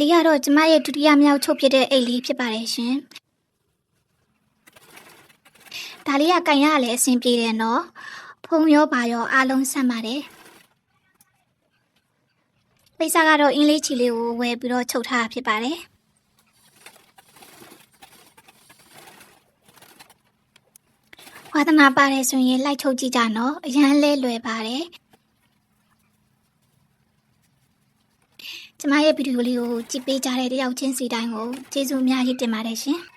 လေးကတော့ကျမရဲ့ဒုတိယမြောက်ချုပ်ဖြစ်တဲ့အိတ်လေးဖြစ်ပါတယ်ရှင်ဒါလေးကကန်ရလည်းအဆင်ပြေတယ်နော်ဖုံရောပါရောအားလုံးဆန့်ပါတယ်ပိတ်စာကတော့အင်းလေးချီလေးကိုဝယ်ပြီးတော့ချုပ်ထားတာဖြစ်ပါတယ်ဝါသနာပါတယ်ဆိုရင်လိုက်ချုပ်ကြည့်ကြနော်အရန်လဲလွယ်ပါတယ်ကျမရဲ့ဗီဒီယိုလေးကိုကြည့်ပေးကြတဲ့တယောက်ချင်းစီတိုင်းကိုကျေးဇူးအများကြီးတင်ပါတယ်ရှင်